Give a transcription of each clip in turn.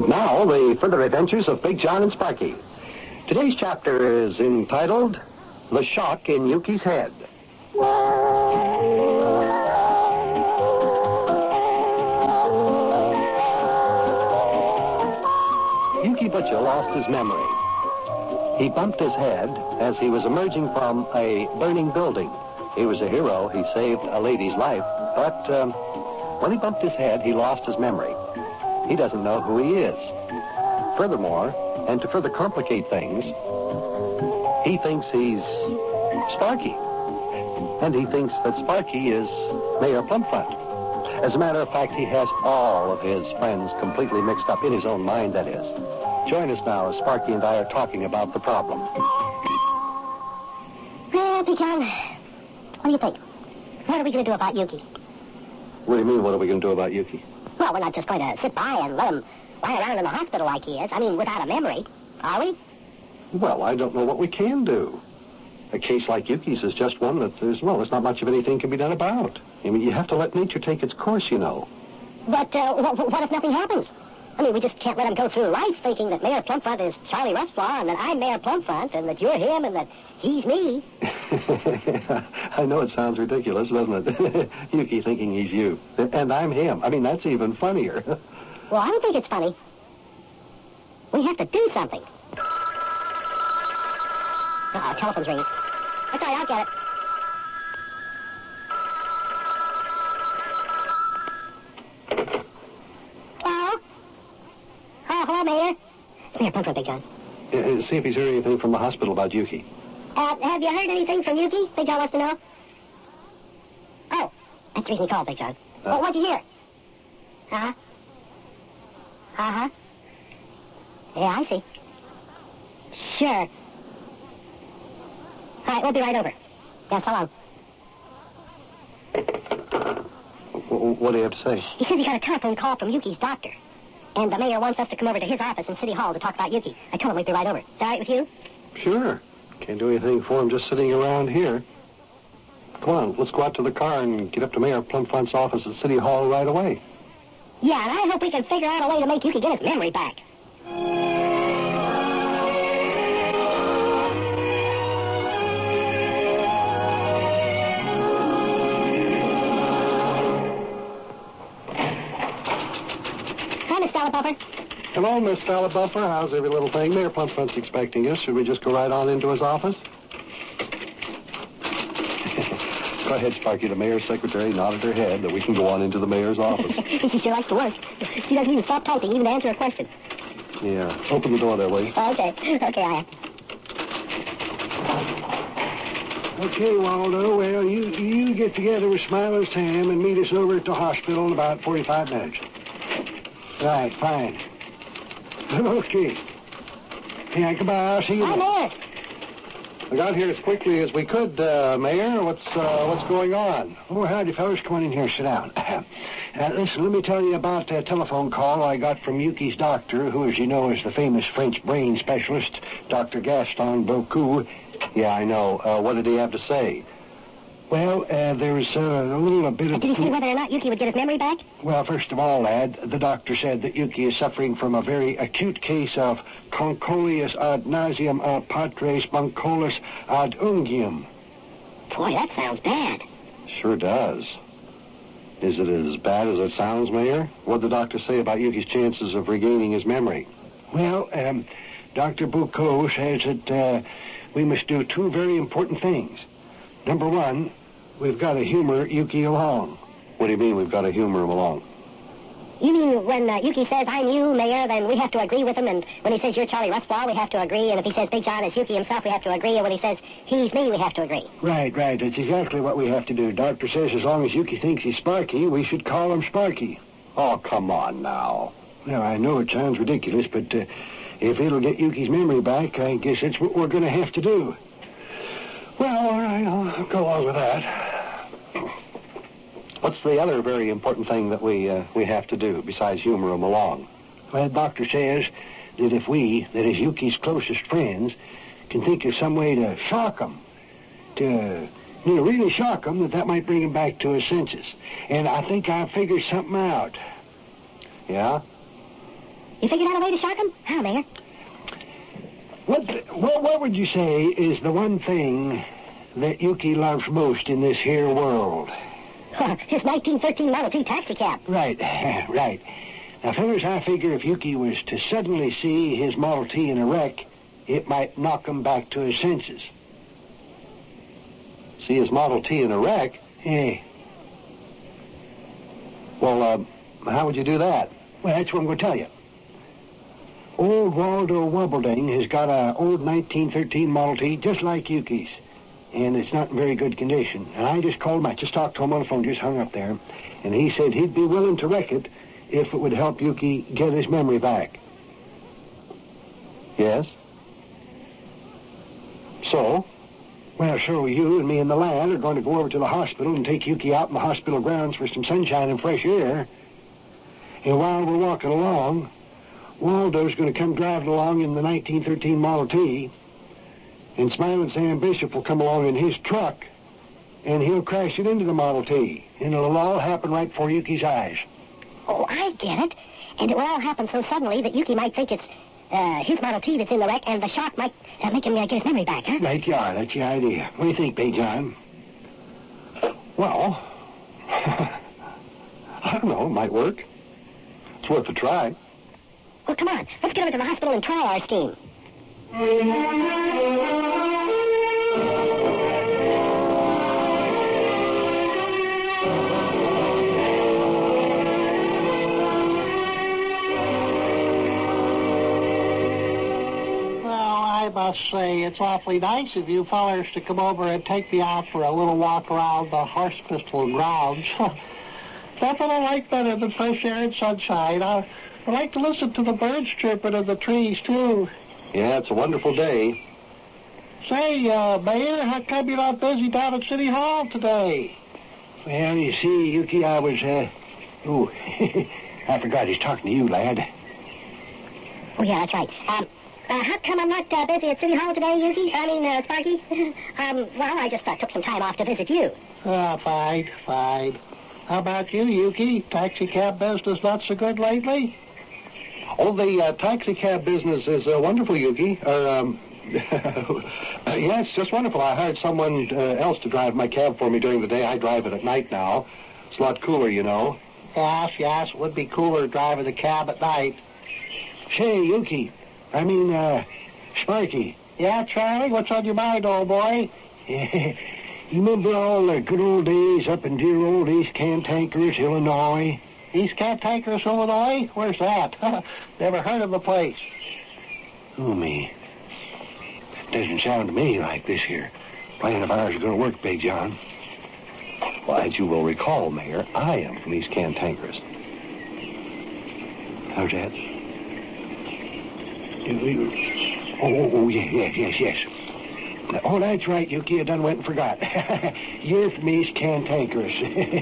And now, the further adventures of Big John and Sparkie. Today's chapter is entitled, The Shock in Yuki's Head. Yuki Butcher lost his memory. He bumped his head as he was emerging from a burning building. He was a hero. He saved a lady's life. But when he bumped his head, he lost his memory. He doesn't know who he is. Furthermore, and to further complicate things, he thinks he's Sparkie. And he thinks that Sparkie is Mayor Plumpfront. As a matter of fact, he has all of his friends completely mixed up, in his own mind, that is. Join us now as Sparkie and I are talking about the problem. Well, Big John, what do you think? What are we going to do about Yuki? What do you mean, what are we going to do about Yuki? Well, we're not just going to sit by and let him lie around in the hospital like he is. I mean, without a memory, are we? Well, I don't know what we can do. A case like Yuki's is just one that there's not much of anything can be done about. I mean, you have to let nature take its course, you know. But what if nothing happens? I mean, we just can't let him go through life thinking that Mayor Plumpfront is Charlie Westflaw and that I'm Mayor Plumpfront and that you're him and that he's me. I know it sounds ridiculous, doesn't it? Yuki thinking he's you. And I'm him. I mean, that's even funnier. Well, I don't think it's funny. We have to do something. Uh-oh, telephone's ringing. That's all right, I'll get it. Hello? Hello, Mayor. Mayor Plumpfront, Big John. See if he's heard anything from the hospital about Yuki. Have you heard anything from Yuki? Big John wants to know. Oh, that's the reason he called, Big John. Well, what'd you hear? Uh-huh. Uh-huh. Yeah, I see. Sure. All right, we'll be right over. Yeah, so long. What do you have to say? He says he got a telephone call from Yuki's doctor. And the mayor wants us to come over to his office in City Hall to talk about Yuki. I told him we'd be right over. Is that all right with you? Sure. Can't do anything for him just sitting around here. Come on, let's go out to the car and get up to Mayor Plumpfront's office at City Hall right away. Yeah, and I hope we can figure out a way to make Yuki get his memory back. Hi, Miss Stallabuffer. Hello, Miss Stallabuffer. How's every little thing? Mayor Plumpfront's expecting us. Should we just go right on into his office? Go ahead, Sparkie. The mayor's secretary nodded her head that we can go on into the mayor's office. She sure likes to work. She doesn't even stop typing, even to answer a question. Yeah. Open the door there, will you? Okay. Okay, I am. Okay, Waldo. Well, you get together with Smiler's Sam and meet us over at the hospital in about 45 minutes. Right, fine. Okay. Yeah, goodbye. I'll see you Hi, then. Mayor. We got here as quickly as we could, Mayor. What's going on? Oh, howdy, fellas. Come on in here. Sit down. Listen, let me tell you about a telephone call I got from Yuki's doctor, who, as you know, is the famous French brain specialist, Dr. Gaston Beaucoup. Yeah, I know. What did he have to say? Well, there's a bit of... Did he say whether or not Yuki would get his memory back? Well, first of all, lad, the doctor said that Yuki is suffering from a very acute case of concoleus ad nauseam ad patres buncolus ad unguium. Boy, that sounds bad. Sure does. Is it as bad as it sounds, Mayor? What did the doctor say about Yuki's chances of regaining his memory? Well, Dr. Beaucoup says that we must do two very important things. Number one, we've got to humor Yuki along. What do you mean we've got to humor him along? You mean when Yuki says, I'm you, Mayor, then we have to agree with him, and when he says you're Charlie Westflaw, we have to agree, and if he says Big John is Yuki himself, we have to agree, and when he says he's me, we have to agree. Right. That's exactly what we have to do. Doctor says as long as Yuki thinks he's Sparkie, we should call him Sparkie. Oh, come on now. Now, I know it sounds ridiculous, but if it'll get Yuki's memory back, I guess that's what we're going to have to do. Well, all right, I'll go along with that. What's the other very important thing that we have to do besides humor him along? Well, the doctor says that if we, that is Yuki's closest friends, can think of some way to shock him, to, really shock him, that might bring him back to his senses. And I think I figured something out. Yeah? You figured out a way to shock him? How, Mayor? What would you say is the one thing that Yuki loves most in this here world? His 1913 Model T taxi cab. Right, right. Now, fellas, I figure if Yuki was to suddenly see his Model T in a wreck, it might knock him back to his senses. See his Model T in a wreck? Yeah. Well, how would you do that? Well, that's what I'm going to tell you. Old Waldo Wubbleding has got an old 1913 Model T just like Yuki's, and it's not in very good condition. And I just called him. I just talked to him on the phone, just hung up there, and he said he'd be willing to wreck it if it would help Yuki get his memory back. Yes? So? Well, so you and me and the lad are going to go over to the hospital and take Yuki out in the hospital grounds for some sunshine and fresh air. And while we're walking along, Waldo's going to come driving along in the 1913 Model T, and Smiling Sam Bishop will come along in his truck, and he'll crash it into the Model T, and it'll all happen right before Yuki's eyes. Oh, I get it. And it will all happen so suddenly that Yuki might think it's his Model T that's in the wreck, and the shock might make him get his memory back, huh? Right you are. That's the idea. What do you think, Big John? Well, I don't know. It might work. It's worth a try. Well, come on. Let's get over to the hospital and try our scheme. I must say, it's awfully nice of you fellers to come over and take me out for a little walk around the Horse Pistol grounds. That's what I like better than fresh air and sunshine. I like to listen to the birds chirping in the trees, too. Yeah, it's a wonderful day. Say, Mayor, how come you're not busy down at City Hall today? Well, you see, Yuki, I was, oh, I forgot he's talking to you, lad. Oh, yeah, that's right. How come I'm not busy at City Hall today, Yuki? Sparkie? Well, I just took some time off to visit you. Fine. How about you, Yuki? Taxi cab business not so good lately? Oh, the taxi cab business is wonderful, Yuki. Yes, just wonderful. I hired someone else to drive my cab for me during the day. I drive it at night now. It's a lot cooler, you know. Yes, it would be cooler driving the cab at night. Say, Yuki, Sparkie. Yeah, Charlie, what's on your mind, old boy? You remember all the good old days up in dear old East Cantankerous, Illinois? East Cantankerous, Illinois? Where's that? Never heard of the place. Oh, me. Doesn't sound to me like this here plan of ours is going to work, Big John. Well, as you will recall, Mayor, I am from East Cantankerous. How's that? Oh, yes. Oh, that's right, Yuki. I done went and forgot. You're from East Cantankerous.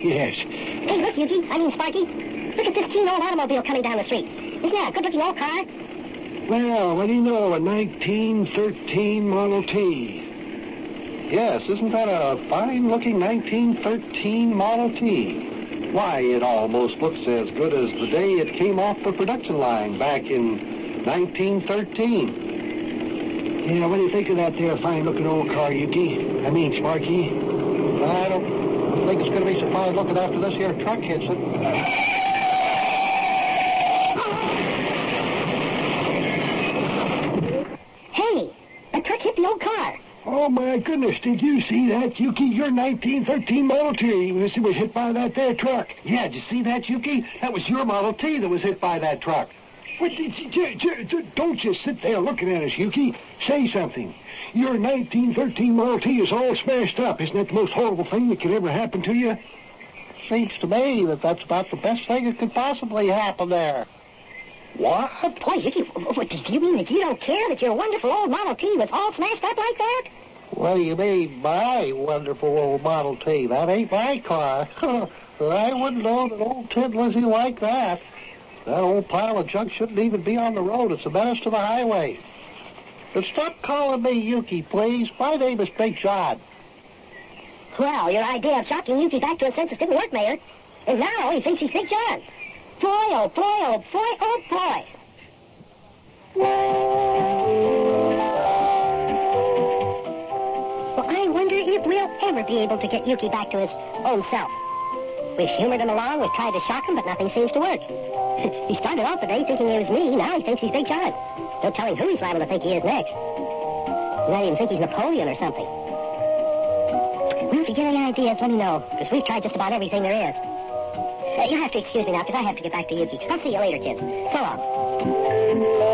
Yes. Hey, look, Yuki. Sparkie. Look at this keen old automobile coming down the street. Isn't that a good-looking old car? Well, what do you know? A 1913 Model T. Yes, isn't that a fine-looking 1913 Model T? Why, it almost looks as good as the day it came off the production line back in 1913. Yeah, what do you think of that there fine-looking old car, Yuki? Sparkie? I don't think it's going to be so fine-looking after this here truck hits it. Hey, the truck hit the old car. Oh, my goodness, did you see that, Yuki? Your 1913 Model T was hit by that there truck. Yeah, did you see that, Yuki? That was your Model T that was hit by that truck. What, don't just sit there looking at us, Yuki. Say something. Your 1913 Model T is all smashed up. Isn't that the most horrible thing that could ever happen to you? Seems to me that that's about the best thing that could possibly happen there. What? Boy, Yuki, do you mean that you don't care that your wonderful old Model T was all smashed up like that? What do you mean, my wonderful old Model T? That ain't my car. I wouldn't know that old Tin Lizzie like that. That old pile of junk shouldn't even be on the road. It's a menace to the highway. But stop calling me Yuki, please. My name is Big John. Well, your idea of shocking Yuki back to his senses didn't work, Mayor. And now he thinks he's Big John. Boy, oh boy, oh boy, oh boy. be able to get Yuki back to his own self. We've humored him along, we've tried to shock him, but nothing seems to work. He started off the day thinking he was me, now he thinks he's Big John. No telling who he's liable to think he is next. He might even think he's Napoleon or something. Well, if you get any ideas, let me know, because we've tried just about everything there is. You'll have to excuse me now, because I have to get back to Yuki. I'll see you later, kids. So long.